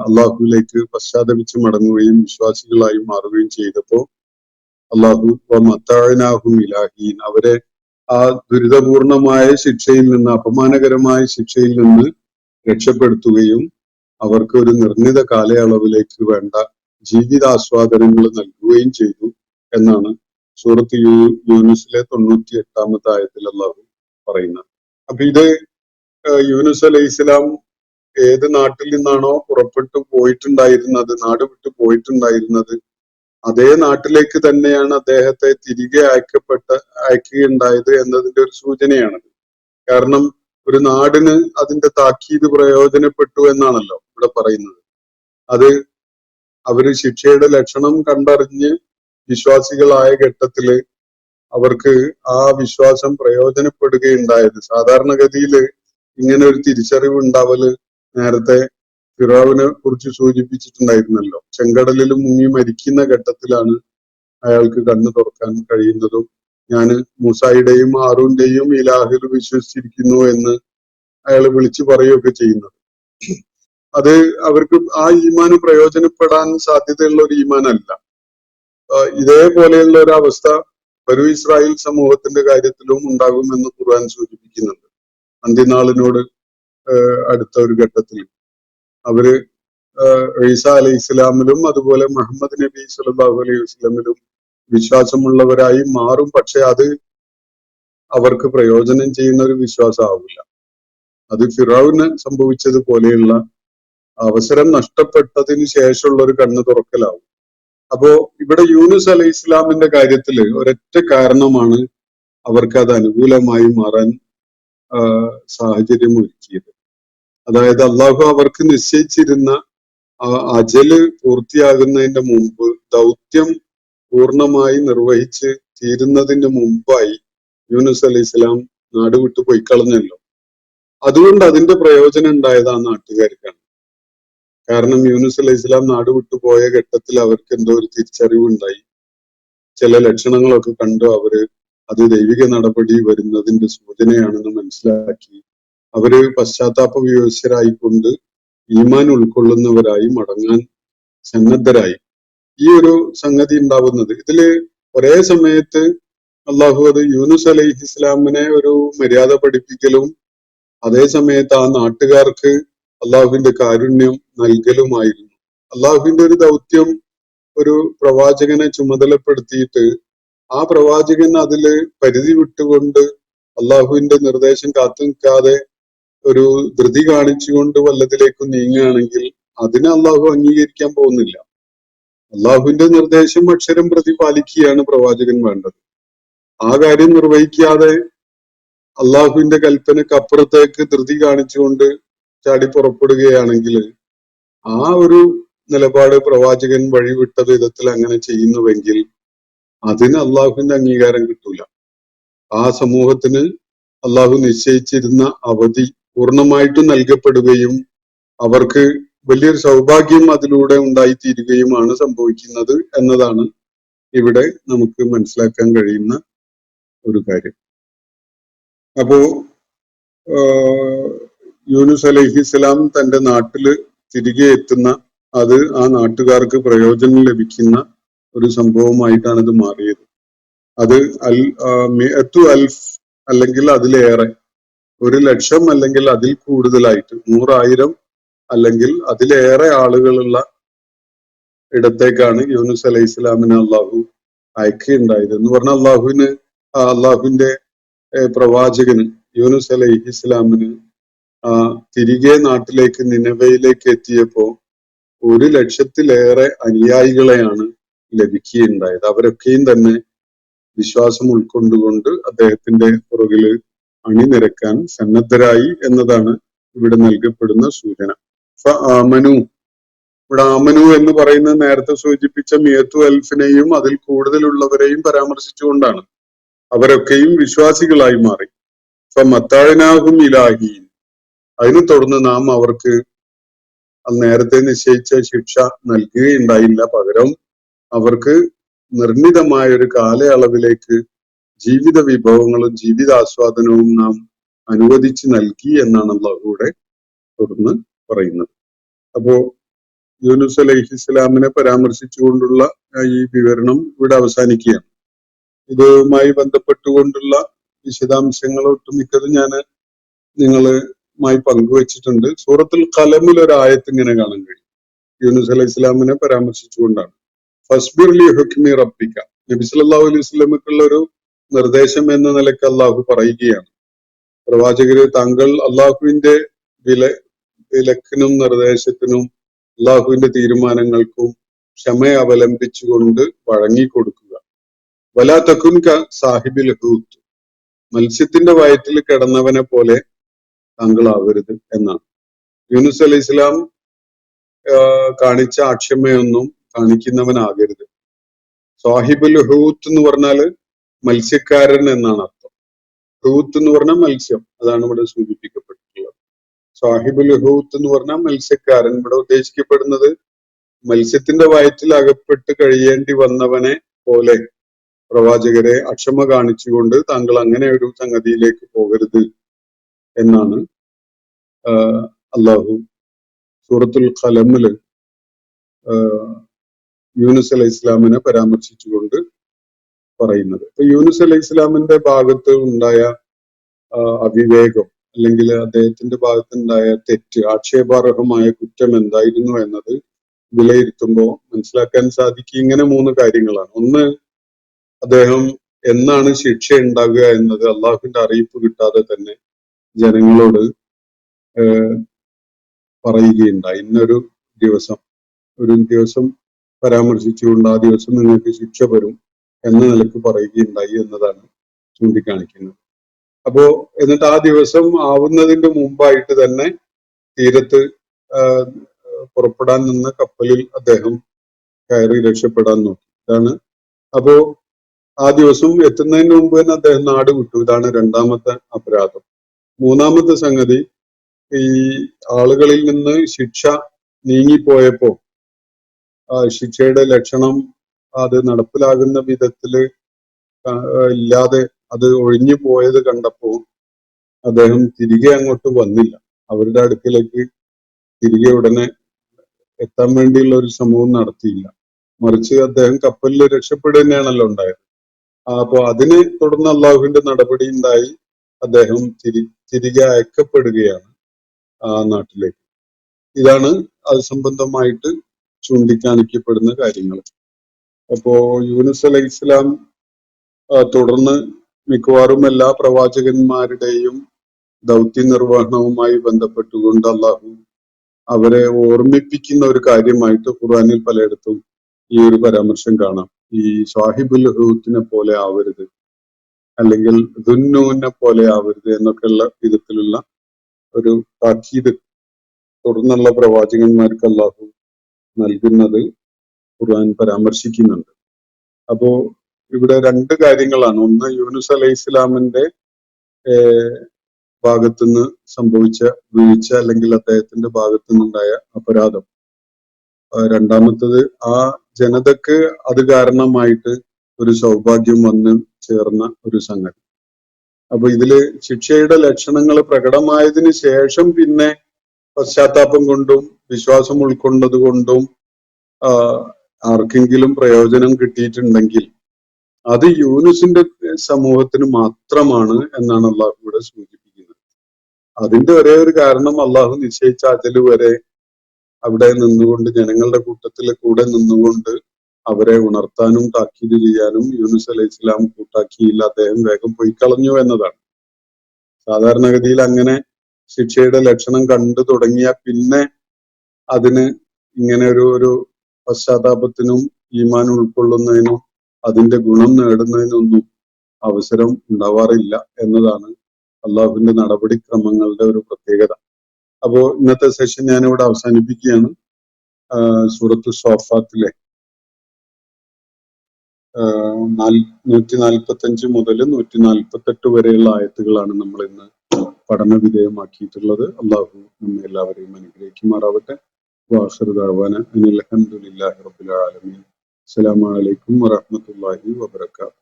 അള്ളാഹുവിലേക്ക് പശ്ചാത്തപിച്ച് മടങ്ങുകയും വിശ്വാസികളായി മാറുകയും ചെയ്തപ്പോ അള്ളാഹു മത്താനാഹും ഇലാഹീൻ, അവരെ ആ ദുരിതപൂർണമായ ശിക്ഷയിൽ നിന്ന്, അപമാനകരമായ ശിക്ഷയിൽ നിന്ന് രക്ഷപ്പെടുത്തുകയും അവർക്ക് ഒരു നിർണിത കാലയളവിലേക്ക് വേണ്ട ജീവിതാസ്വാദനങ്ങൾ നൽകുകയും ചെയ്തു എന്നാണ് സൂറത്ത് യൂനുസിലെ 98-ാമത്തെ ആയത്തിൽ അള്ളാഹു പറയുന്നത്. അപ്പൊ ഇത് യൂനുസ് അലൈഹി ഇസ്ലാം ഏത് നാട്ടിൽ നിന്നാണോ പുറപ്പെട്ടു പോയിട്ടുണ്ടായിരുന്നത്, നാട് വിട്ടു പോയിട്ടുണ്ടായിരുന്നത്, അതേ നാട്ടിലേക്ക് തന്നെയാണ് അദ്ദേഹത്തെ തിരികെ അയക്കുകയുണ്ടായത് എന്നതിന്റെ ഒരു സൂചനയാണത്. കാരണം ഒരു നാടിന് അതിന്റെ താക്കീത് പ്രയോജനപ്പെട്ടു എന്നാണല്ലോ ഇവിടെ പറയുന്നത്. അത് അവര് ശിക്ഷയുടെ ലക്ഷണം കണ്ടറിഞ്ഞ് വിശ്വാസികളായ ഘട്ടത്തില് അവർക്ക് ആ വിശ്വാസം പ്രയോജനപ്പെടുകയുണ്ടായത്. സാധാരണഗതിയിൽ ഇങ്ങനെ ഒരു തിരിച്ചറിവ് ഉണ്ടാവല് നേരത്തെ ഫിറോവിനെ കുറിച്ച് സൂചിപ്പിച്ചിട്ടുണ്ടായിരുന്നല്ലോ. ചെങ്കടലിൽ മുങ്ങി മരിക്കുന്ന ഘട്ടത്തിലാണ് അയാൾക്ക് കണ്ണു തുറക്കാൻ കഴിയുന്നതും ഞാൻ മൂസായുടെയും ഹാറൂന്റെയും ഇലാഹിൽ വിശ്വസിച്ചിരിക്കുന്നു എന്ന് അയാൾ വിളിച്ചു പറയുകയൊക്കെ ചെയ്യുന്നത്. അത് അവർക്ക് ആ ഈമാന് പ്രയോജനപ്പെടാൻ സാധ്യതയുള്ള ഒരു ഈമാനല്ല. ഇതേപോലെയുള്ള ഒരു അവസ്ഥ ബനൂ ഇസ്രായേൽ സമൂഹത്തിന്റെ കാര്യത്തിലും ഉണ്ടാകുമെന്ന് ഖുർആൻ സൂചിപ്പിക്കുന്നുണ്ട്. അന്ത്യനാളിനോട് അടുത്ത ഒരു ഘട്ടത്തിൽ അവര് ഈസ അലൈഹി ഇസ്ലാമിലും അതുപോലെ മുഹമ്മദ് നബി സല്ലല്ലാഹു അലൈഹി വസല്ലമിലും വിശ്വാസമുള്ളവരായി മാറും. പക്ഷെ അത് അവർക്ക് പ്രയോജനം ചെയ്യുന്ന ഒരു വിശ്വാസം ആവില്ല. അത് ഫിറൗന് സംഭവിച്ചതുപോലെയുള്ള അവസരം നഷ്ടപ്പെട്ടതിന് ശേഷമുള്ള ഒരു കണ്ണു തുറക്കലാവും. അപ്പോ ഇവിടെ യൂനുസ് അലൈഹി ഇസ്ലാമിന്റെ കാര്യത്തില് ഒരൊറ്റ കാരണമാണ് അവർക്ക് അത് അനുകൂലമായി മാറാൻ സാഹചര്യം ഒരുക്കിയത്. അതായത് അള്ളാഹു അവർക്ക് നിശ്ചയിച്ചിരുന്ന അജല് പൂർത്തിയാകുന്നതിന്റെ മുമ്പ്, ദൗത്യം പൂർണ്ണമായി നിർവഹിച്ച് തീരുന്നതിന് മുമ്പായി യൂനുസ് അലൈഹി ഇസ്ലാം നാട് വിട്ടു പോയി കളഞ്ഞല്ലോ. അതുകൊണ്ട് അതിന്റെ പ്രയോജനം ഉണ്ടായത് ആ നാട്ടുകാർക്കാണ്. കാരണം യൂനുസ് അലൈഹി ഇസ്ലാം നാട് വിട്ടുപോയ ഘട്ടത്തിൽ അവർക്ക് എന്തോ ഒരു തിരിച്ചറിവുണ്ടായി. ചില ലക്ഷണങ്ങളൊക്കെ കണ്ടു അവര് അത് ദൈവിക നടപടി വരുന്നതിന്റെ സൂചനയാണെന്ന് മനസ്സിലാക്കി അവര് പശ്ചാത്താപ വിവശരായിക്കൊണ്ട് ഈമാൻ ഉൾക്കൊള്ളുന്നവരായി മടങ്ങാൻ സന്നദ്ധരായി. ഈ ഒരു സംഗതി ഉണ്ടാവുന്നത് ഇതില് ഒരേ സമയത്ത് അള്ളാഹു അത് യൂനുസ് അലൈഹി ഇസ്ലാമിനെ ഒരു മര്യാദ പഠിപ്പിക്കലും അതേ സമയത്ത് ആ നാട്ടുകാർക്ക് അള്ളാഹുവിന്റെ കാരുണ്യം നൽകലുമായിരുന്നു. അള്ളാഹുവിന്റെ ഒരു ദൗത്യം ഒരു പ്രവാചകനെ ചുമതലപ്പെടുത്തിയിട്ട് ആ പ്രവാചകൻ അതില് പരിധി വിട്ടുകൊണ്ട് അള്ളാഹുവിന്റെ നിർദ്ദേശം കാത്തു നിൽക്കാതെ ഒരു ധൃതി കാണിച്ചുകൊണ്ട് വല്ലതിലേക്ക് നീങ്ങുകയാണെങ്കിൽ അതിനെ അള്ളാഹു അംഗീകരിക്കാൻ പോകുന്നില്ല. അള്ളാഹുവിന്റെ നിർദ്ദേശം അക്ഷരം പ്രതി പാലിക്കുകയാണ് പ്രവാചകൻ വേണ്ടത്. ആ കാര്യം നിർവഹിക്കാതെ അള്ളാഹുവിന്റെ കൽപ്പനക്ക് അപ്പുറത്തേക്ക് ധൃതി കാണിച്ചുകൊണ്ട് ചാടി പുറപ്പെടുകയാണെങ്കിൽ ആ ഒരു നിലപാട് പ്രവാചകൻ വഴിവിട്ട വിധത്തിൽ അങ്ങനെ ചെയ്യുന്നുവെങ്കിൽ അതിന് അള്ളാഹുവിന്റെ അംഗീകാരം കിട്ടൂല. ആ സമൂഹത്തിന് അള്ളാഹു നിശ്ചയിച്ചിരുന്ന അവധി പൂർണ്ണമായിട്ടും നൽകപ്പെടുകയും അവർക്ക് വലിയൊരു സൗഭാഗ്യം അതിലൂടെ ഉണ്ടായിത്തീരുകയുമാണ് സംഭവിക്കുന്നത് എന്നതാണ് ഇവിടെ നമുക്ക് മനസ്സിലാക്കാൻ കഴിയുന്ന ഒരു കാര്യം. അപ്പോ യൂനുസ് അലൈഹിസ്സലാം തന്റെ നാട്ടില് തിരികെ എത്തുന്ന അത് ആ നാട്ടുകാർക്ക് പ്രയോജനം ലഭിക്കുന്ന ഒരു സംഭവമായിട്ടാണ് ഇത് മാറിയത്. അത് മിഅത്തു അൽഫ് അല്ലെങ്കിൽ അതിലേറെ, 1,00,000 അല്ലെങ്കിൽ അതിൽ കൂടുതലായിട്ട് 100,000 അല്ലെങ്കിൽ അതിലേറെ ആളുകളുള്ള ഇടത്തേക്കാണ് യൂനുസ് അലൈഹി ഇസ്ലാമിനെ അള്ളാഹു അയക്കുകയുണ്ടായത്. എന്ന് പറഞ്ഞാൽ അള്ളാഹുവിന്റെ പ്രവാചകന് യൂനുസ് അലൈഹി ഇസ്ലാമിന് തിരികെ നാട്ടിലേക്ക് നിനവയിലേക്ക് എത്തിയപ്പോ 1,00,000-ലേറെ അനുയായികളെയാണ് ലഭിക്കുകയുണ്ടായത്. അവരൊക്കെയും തന്നെ വിശ്വാസം ഉൾക്കൊണ്ടുകൊണ്ട് അദ്ദേഹത്തിന്റെ പുറകില് അണിനിരക്കാൻ സന്നദ്ധരായി എന്നതാണ് ഇവിടെ നൽകപ്പെടുന്ന സൂചന. ആമനു, ഇവിടെ ആമനു എന്ന് പറയുന്നത് നേരത്തെ സൂചിപ്പിച്ച മിയത്തു അൽഫിനെയും അതിൽ കൂടുതലുള്ളവരെയും പരാമർശിച്ചുകൊണ്ടാണ്. അവരൊക്കെയും വിശ്വാസികളായി മാറി. മത്താഴനാഹും ഇലാഹീൻ, അതിനെ തുടർന്ന് നാം അവർക്ക് നേരത്തെ നിശ്ചയിച്ച ശിക്ഷ നൽകുകയുണ്ടായില്ല. പകരം അവർക്ക് നിർണിതമായ ഒരു കാലയളവിലേക്ക് ജീവിത വിഭവങ്ങളും ജീവിതാസ്വാദനവും നാം അനുവദിച്ച് നൽകി എന്നാണ് അള്ളാഹുവിടെ തുടർന്ന് പറയുന്നത്. അപ്പോ യൂനുസ് അലൈഹി ഇസ്ലാമിനെ പരാമർശിച്ചുകൊണ്ടുള്ള ഈ വിവരണം ഇവിടെ അവസാനിക്കുകയാണ്. ഇതുമായി ബന്ധപ്പെട്ടുകൊണ്ടുള്ള വിശദാംശങ്ങൾ ഒട്ടുമിക്കതും ഞാൻ നിങ്ങളുമായി പങ്കുവച്ചിട്ടുണ്ട്. സൂറത്തുൽ ഖലമിൽ ഒരു ആയത്ത് ഇങ്ങനെ കാണാൻ കഴിയും. യൂനുസ് അലൈഹി ഇസ്ലാമിനെ പരാമർശിച്ചുകൊണ്ടാണ് ഫസ്ബിർ ലി ഹുക്മി റബ്ബിക, നബി സല്ലല്ലാഹു അലൈഹി വസല്ലമക്കുള്ള ഒരു നിർദ്ദേശം എന്ന നിലയ്ക്ക് അള്ളാഹു പറയുകയാണ്, പ്രവാചകര് താങ്കൾ അള്ളാഹുവിന്റെ വിലക്കിനും നിർദ്ദേശത്തിനും അള്ളാഹുവിന്റെ തീരുമാനങ്ങൾക്കും ക്ഷമ അവലംബിച്ചുകൊണ്ട് വഴങ്ങിക്കൊടുക്കുക. വലാ തകുൻ ക സാഹിബിൽ ഹൂത്ത്, മത്സ്യത്തിന്റെ വയറ്റിൽ കിടന്നവനെ പോലെ താങ്കൾ ആവരുത് എന്നാണ്. യൂനുസ് അലൈഹി ഇസ്ലാം കാണിച്ച അക്ഷമയൊന്നും കാണിക്കുന്നവനാകരുത്. സാഹിബുൽ ഹൂത്ത് എന്ന് പറഞ്ഞാല് മത്സ്യക്കാരൻ എന്നാണ് അർത്ഥം. ഹൂത്ത് എന്ന് പറഞ്ഞാൽ മത്സ്യം, അതാണ് ഇവിടെ സൂചിപ്പിക്കപ്പെട്ടിട്ടുള്ളത്. സാഹിബുൽ ഹൂത്ത് എന്ന് പറഞ്ഞാൽ മത്സ്യക്കാരൻ. ഇവിടെ ഉദ്ദേശിക്കപ്പെടുന്നത് മത്സ്യത്തിന്റെ വയറ്റിൽ അകപ്പെട്ട് കഴിയേണ്ടി വന്നവനെ പോലെ പ്രവാചകരെ അക്ഷമ കാണിച്ചുകൊണ്ട് താങ്കൾ അങ്ങനെ ഒരു സംഗതിയിലേക്ക് പോകരുത് എന്നാണ് അള്ളാഹു സൂറത്തുൽ ഖലമില് യൂനുസ് അലൈഹി ഇസ്ലാമിനെ പരാമർശിച്ചുകൊണ്ട് പറയുന്നത്. ഇപ്പൊ യൂനുസ് അലൈഹി ഇസ്ലാമിന്റെ ഭാഗത്ത് ഉണ്ടായ അവിവേകം അല്ലെങ്കിൽ അദ്ദേഹത്തിന്റെ ഭാഗത്തുണ്ടായ തെറ്റ്, ആക്ഷേപാർഹമായ കുറ്റം എന്തായിരുന്നു എന്നത് വിലയിരുത്തുമ്പോൾ മനസ്സിലാക്കാൻ സാധിക്കും ഇങ്ങനെ 3 കാര്യങ്ങളാണ്. ഒന്ന്, അദ്ദേഹം എന്നാണ് ശിക്ഷ ഉണ്ടാകുക എന്നത് അള്ളാഹുവിന്റെ അറിയിപ്പ് കിട്ടാതെ തന്നെ ജനങ്ങളോട് പറയുകയുണ്ടായി. ഇന്നൊരു ദിവസം പരാമർശിച്ചുകൊണ്ട് ആ ദിവസം നിങ്ങൾക്ക് ശിക്ഷ വരും എന്ന നിലക്ക് പറയുകയുണ്ടായി എന്നതാണ് ചൂണ്ടിക്കാണിക്കുന്നത്. അപ്പോ എന്നിട്ട് ആ ദിവസം ആവുന്നതിന്റെ മുമ്പായിട്ട് തന്നെ തീരത്ത് പുറപ്പെടാൻ നിന്ന കപ്പലിൽ അദ്ദേഹം കയറി രക്ഷപ്പെടാൻ നോക്കി. ഇതാണ്. അപ്പോ ആ ദിവസം എത്തുന്നതിന് മുമ്പ് തന്നെ അദ്ദേഹം നാട് വിട്ടു. ഇതാണ് 2ാമത്തെ അപരാധം. 3ാമത്തെ സംഗതി, ഈ ആളുകളിൽ നിന്ന് ശിക്ഷ നീങ്ങിപ്പോയപ്പോ ശിക്ഷയുടെ ലക്ഷണം അത് നടപ്പിലാകുന്ന വിധത്തില് ഇല്ലാതെ അത് ഒഴിഞ്ഞു പോയത് കണ്ടപ്പോ അദ്ദേഹം തിരികെ അങ്ങോട്ട് വന്നില്ല. അവരുടെ അടുക്കിലേക്ക് തിരികെ ഉടനെ എത്താൻ വേണ്ടിയുള്ള ഒരു ശ്രമവും നടത്തിയില്ല. മറിച്ച് അദ്ദേഹം കപ്പലിൽ രക്ഷപ്പെടുക തന്നെയാണല്ലോ ഉണ്ടായത്. അപ്പോ അതിനെ തുടർന്ന് അള്ളാഹുവിന്റെ നടപടി ഉണ്ടായി. അദ്ദേഹം തിരികെ അയക്കപ്പെടുകയാണ് ആ നാട്ടിലേക്ക്. ഇതാണ് അത് സംബന്ധമായിട്ട് ചൂണ്ടിക്കാണിക്കപ്പെടുന്ന കാര്യങ്ങൾ. അപ്പോ യൂനുസ് അലൈഹി ഇസ്ലാം തുടർന്ന് മിക്കവാറും എല്ലാ പ്രവാചകന്മാരുടെയും ദൗത്യ നിർവഹണവുമായി ബന്ധപ്പെട്ടുകൊണ്ട് അള്ളാഹു അവരെ ഓർമ്മിപ്പിക്കുന്ന ഒരു കാര്യമായിട്ട് ഖുർആനിൽ പലയിടത്തും ഈ ഒരു പരാമർശം കാണാം. ഈ സാഹിബുൽ ഹൂത്തിനെ പോലെ ആവരുത്, അല്ലെങ്കിൽ ദുന്നൂനെ പോലെ ആവരുത് എന്നൊക്കെയുള്ള വിധത്തിലുള്ള ഒരു താക്കീത് തുടർന്നുള്ള പ്രവാചകന്മാർക്ക് അള്ളാഹു നൽകുന്നത് ഖുർആൻ പരാമർശിക്കുന്നുണ്ട്. അപ്പോ ഇവിടെ 2 കാര്യങ്ങളാണ്. ഒന്ന്, യൂനുസ് അലൈഹി ഇസ്ലാമിന്റെ ഭാഗത്തുനിന്ന് സംഭവിച്ച വീഴ്ച അല്ലെങ്കിൽ അദ്ദേഹത്തിന്റെ ഭാഗത്തുനിന്നുണ്ടായ അപരാധം. 2ാമത്തത്, ആ ജനതക്ക് അത് കാരണമായിട്ട് ഒരു സൗഭാഗ്യം വന്ന് ചേർന്ന ഒരു സംഗതി. അപ്പൊ ഇതില് ശിക്ഷയുടെ ലക്ഷണങ്ങൾ പ്രകടമായതിന് ശേഷം പിന്നെ പശ്ചാത്താപം കൊണ്ടും വിശ്വാസം ഉൾക്കൊണ്ടത് കൊണ്ടും ആർക്കെങ്കിലും പ്രയോജനം കിട്ടിയിട്ടുണ്ടെങ്കിൽ അത് യൂനുസിന്റെ സമൂഹത്തിന് മാത്രമാണ് എന്നാണ് അള്ളാഹു ഇവിടെ സൂചിപ്പിക്കുന്നത്. അതിന്റെ ഒരേ ഒരു കാരണം, അള്ളാഹു നിശ്ചയിച്ച അജല് വരെ അവിടെ നിന്നുകൊണ്ട് ജനങ്ങളുടെ കൂട്ടത്തിൽ കൂടെ നിന്നുകൊണ്ട് അവരെ ഉണർത്താനും താക്കീത് ചെയ്യാനും യൂനുസ് അലൈഹി ഇസ്ലാം കൂട്ടാക്കിയില്ല. അദ്ദേഹം വേഗം പോയി കളഞ്ഞു എന്നതാണ്. സാധാരണഗതിയിൽ അങ്ങനെ ശിക്ഷയുടെ ലക്ഷണം കണ്ടു തുടങ്ങിയ പിന്നെ അതിന് ഇങ്ങനെ ഒരു പശ്ചാത്താപത്തിനും ഈമാൻ ഉൾക്കൊള്ളുന്നതിനും അതിന്റെ ഗുണം നേടുന്നതിനൊന്നും അവസരം ഉണ്ടാവാറില്ല എന്നതാണ് അള്ളാഹുവിന്റെ നടപടിക്രമങ്ങളുടെ ഒരു പ്രത്യേകത. അപ്പോ ഇന്നത്തെ സെഷൻ ഞാനിവിടെ അവസാനിപ്പിക്കുകയാണ്. സൂറത്തു സ്വാഫാത്തിലെ 145 മുതൽ 148 വരെയുള്ള ആയത്തുകളാണ് നമ്മൾ ഇന്ന് പഠന വിധേയമാക്കിയിട്ടുള്ളത്. അള്ളാഹു നമ്മെ എല്ലാവരെയും അനുഗ്രഹിക്കുമാറാവട്ടെ. വാഖിറു ദഅ്വാന അനിൽ ഹംദുലില്ലാഹി റബ്ബിൽ ആലമീൻ. അസ്സലാമു അലൈക്കും വറഹ്മത്തുള്ളാഹി വബറകാതുഹു.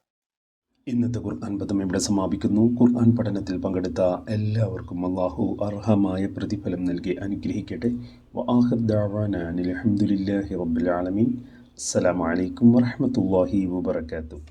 ഇന്നത്തെ ഖുർആൻ പദം ഇവിടെ സമാപിക്കുന്നു. ഖുർആൻ പഠനത്തിൽ പങ്കെടുത്ത എല്ലാവർക്കും അള്ളാഹു അർഹമായ പ്രതിഫലം നൽകി അനുഗ്രഹിക്കട്ടെ. വആഖിറു ദഅ്വാന അനിൽ ഹംദുലില്ലാഹി റബ്ബിൽ ആലമീൻ. അസ്സലാമു അലൈക്കും വറഹ്മത്തുള്ളാഹി വബറകാതുഹു.